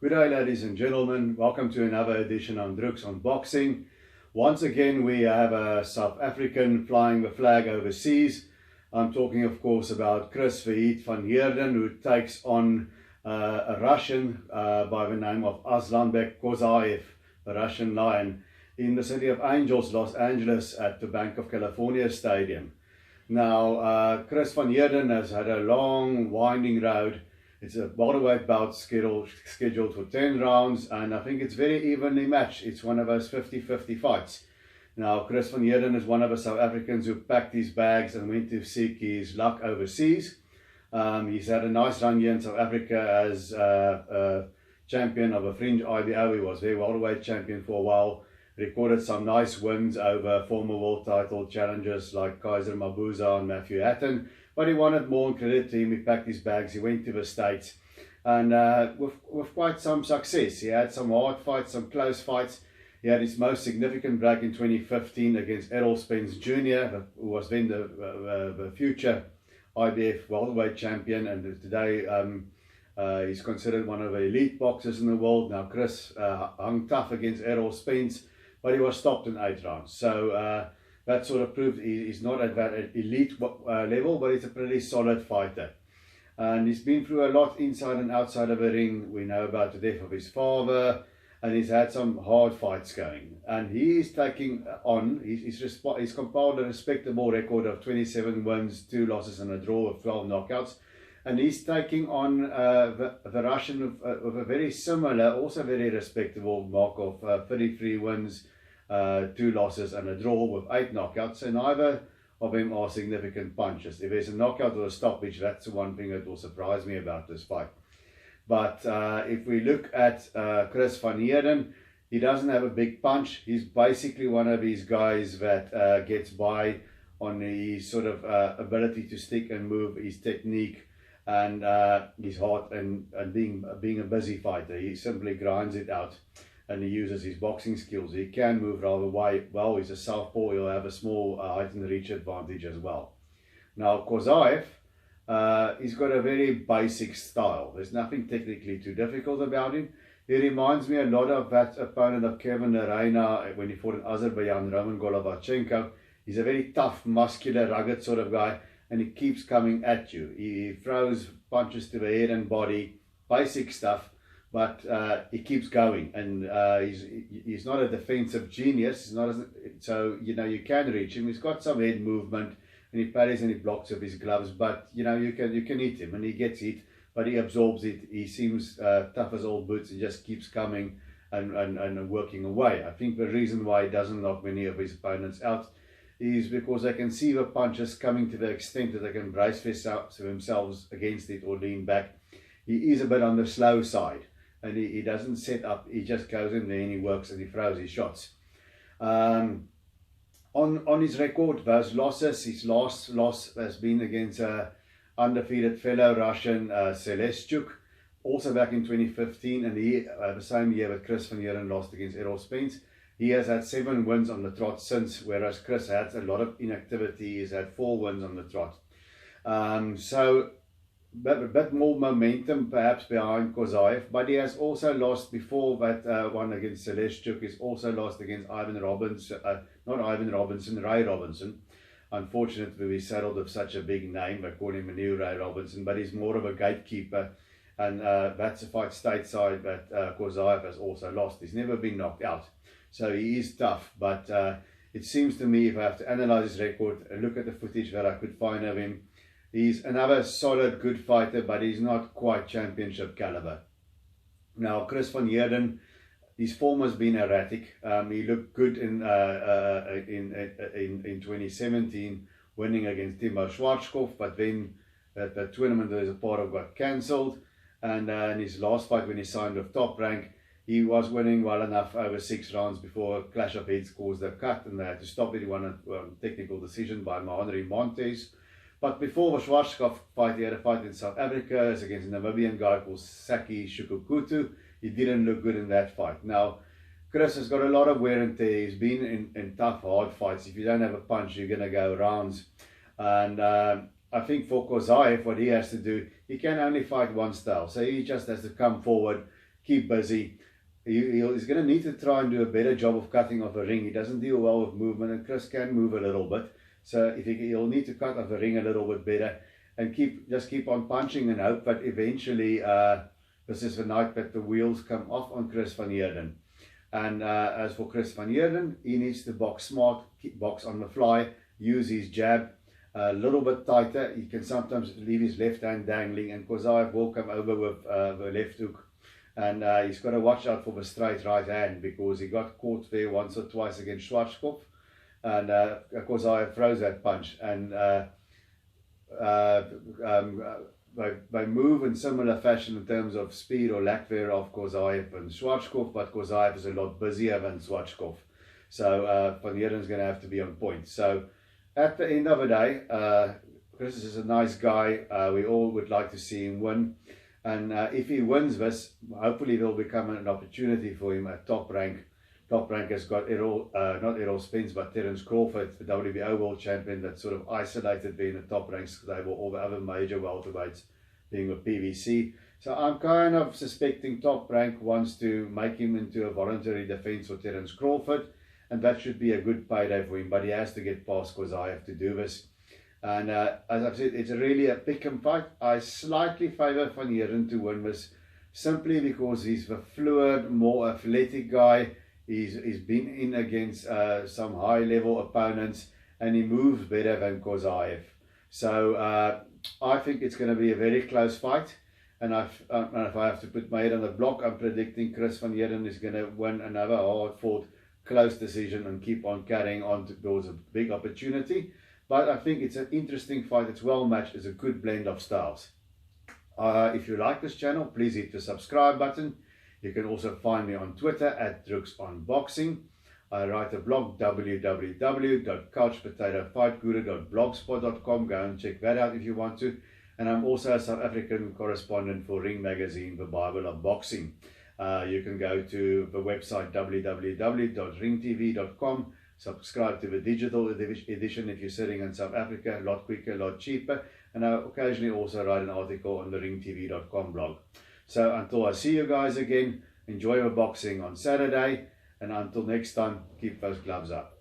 Good day, ladies and gentlemen. Welcome to another edition on Druk's Unboxing. Once again, we have a South African flying the flag overseas. I'm talking, of course, about Chris van Heerden, who takes on a Russian by the name of Aslanbek Kozaev, the Russian Lion, in the City of Angels, Los Angeles, at the Bank of California Stadium. Now, Chris van Heerden has had a long, winding road. It's a welterweight bout scheduled for 10 rounds, and I think it's very evenly matched. It's one of those 50-50 fights. Now, Chris van Heerden is one of the South Africans who packed his bags and went to seek his luck overseas. He's had a nice run here in South Africa as a champion of a fringe IBO. He was their welterweight champion for a while. Recorded some nice wins over former world title challengers like Kaiser Mabuza and Matthew Hatton. But he wanted more, and credit to him. He packed his bags, he went to the States, and with quite some success. He had some hard fights, some close fights. He had his most significant break in 2015 against Errol Spence Jr., who was then the future IBF welterweight champion, and today he's considered one of the elite boxers in the world. Now, Chris hung tough against Errol Spence, but he was stopped in 8 rounds. So that sort of proved he's not at that elite level, but he's a pretty solid fighter. And he's been through a lot inside and outside of the ring. We know about the death of his father, and he's had some hard fights going. And he's taking on, he's compiled a respectable record of 27 wins, 2 losses and a draw of 12 knockouts. And he's taking on the Russian with a very similar, also very respectable mark of 33 wins, 2 losses and a draw with 8 knockouts, and neither of them are significant punches. If there's a knockout or a stoppage, that's the one thing that will surprise me about this fight. But if we look at Chris van Heerden, he doesn't have a big punch. He's basically one of these guys that gets by on his sort of ability to stick and move, his technique, and his heart, and being a busy fighter. He simply grinds it out, and he uses his boxing skills. He can move rather well. He's a southpaw. He'll have a small height and reach advantage as well. Now, Kozaev, he's got a very basic style. There's nothing technically too difficult about him. He reminds me a lot of that opponent of Kevin Arena when he fought in Azerbaijan, Roman Golovachenko. He's a very tough, muscular, rugged sort of guy, and he keeps coming at you. He throws punches to the head and body, basic stuff, but he keeps going, and he's not a defensive genius. He's not so you can reach him. He's got some head movement, and he parries and he blocks with his gloves. But you can hit him, and he gets hit, but he absorbs it. He seems tough as old boots. He just keeps coming and working away. I think the reason why he doesn't knock many of his opponents out is because they can see the punches coming to the extent that they can brace themselves against it or lean back. He is a bit on the slow side. And he doesn't set up, he just goes in there and he works and he throws his shots. On his record, those losses, his last loss has been against undefeated fellow Russian Selestchuk, also back in 2015, and the same year that Chris van Heerden lost against Errol Spence. He has had 7 wins on the trot since, whereas Chris had a lot of inactivity. He's had 4 wins on the trot. So a bit more momentum perhaps behind Kozaev, but he has also lost before that one against Selestchuk. He's also lost against Ray Robinson. Unfortunately, we saddled with such a big name. They call him a new Ray Robinson, but he's more of a gatekeeper, and that's a fight stateside that Kozaev has also lost. He's never been knocked out, so he is tough, but it seems to me, if I have to analyze his record and look at the footage that I could find of him, he's another solid, good fighter, but he's not quite championship caliber. Now, Chris van Heerden, his form has been erratic. He looked good in 2017, winning against Timo Schwarzkopf, but then the tournament that he was a part of got cancelled. And in his last fight, when he signed with Top Rank, he was winning well enough over 6 rounds before a clash of heads caused a cut, and they had to stop it. He won a technical decision by Henry Montes. But before the Schwarzkopf fight, he had a fight in South Africa against a Namibian guy called Saki Shukukutu. He didn't look good in that fight. Now, Chris has got a lot of wear and tear. He's been in tough, hard fights. If you don't have a punch, you're going to go rounds. And I think for Kozaev, what he has to do, he can only fight one style. So he just has to come forward, keep busy. He's going to need to try and do a better job of cutting off a ring. He doesn't deal well with movement, and Chris can move a little bit. So if he'll need to cut off a ring a little bit better, and just keep on punching and hope that eventually this is the night that the wheels come off on Chris van Heerden. And as for Chris van Heerden, he needs to box smart, box on the fly, use his jab a little bit tighter. He can sometimes leave his left hand dangling, and Kozaev will come over with the left hook. And he's got to watch out for the straight right hand, because he got caught there once or twice against Schwarzkopf. And Kozaev throws that punch. And they move in similar fashion in terms of speed or lack thereof, Kozaev and Schwarzkopf, but Kozaev is a lot busier than Schwarzkopf. So Van Heerden's going to have to be on point. So at the end of the day, Chris is a nice guy. We all would like to see him win. And if he wins this, hopefully there will become an opportunity for him at top rank. Top rank has got not Errol Spence, but Terence Crawford, the WBO world champion, that's sort of isolated there in the top ranks, because they were all the other major welterweights being with PVC. So I'm kind of suspecting Top Rank wants to make him into a voluntary defense for Terence Crawford, and that should be a good payday for him, but he has to get past Kozaev to do this. And as I've said, it's really a pick and fight. I slightly favour Van Heerden to win this, simply because he's the fluid, more athletic guy. He's been in against some high-level opponents, and he moves better than Kozaev. So I think it's going to be a very close fight. And if I have to put my head on the block, I'm predicting Chris van Heerden is going to win another hard-fought, close decision and keep on carrying on towards a big opportunity. But I think it's an interesting fight. It's well matched. It's a good blend of styles. If you like this channel, please hit the subscribe button. You can also find me on Twitter at DrugsOnBoxing. I write a blog, www.couchpotatofightguru.blogspot.com. Go and check that out if you want to. And I'm also a South African correspondent for Ring Magazine, the Bible of Boxing. You can go to the website www.ringtv.com. Subscribe to the digital edition if you're sitting in South Africa. A lot quicker, a lot cheaper. And I occasionally also write an article on the ringtv.com blog. So until I see you guys again, enjoy your boxing on Saturday. And until next time, keep those gloves up.